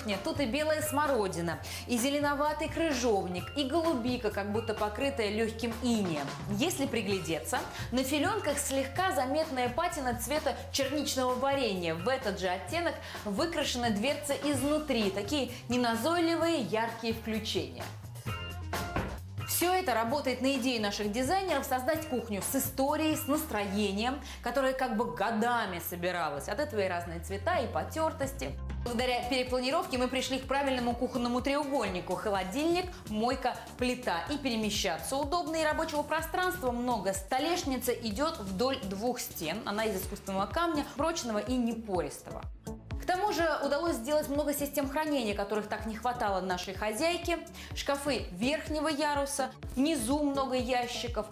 кухня. Тут и белая смородина, и зеленоватый крыжовник, и голубика, как будто покрытая легким инеем. Если приглядеться, на филенках слегка заметная патина цвета черничного варенья. В этот же оттенок выкрашена дверца изнутри. Такие неназойливые яркие включения. Все это работает на идею наших дизайнеров создать кухню с историей, с настроением, которое как бы годами собиралось. От этого и разные цвета, и потертости. Благодаря перепланировке мы пришли к правильному кухонному треугольнику: холодильник, мойка, плита. И перемещаться удобно, и рабочего пространства много. Столешница идет вдоль двух стен. Она из искусственного камня, прочного и непористого. К тому же удалось сделать много систем хранения, которых так не хватало нашей хозяйке. Шкафы верхнего яруса, внизу много ящиков.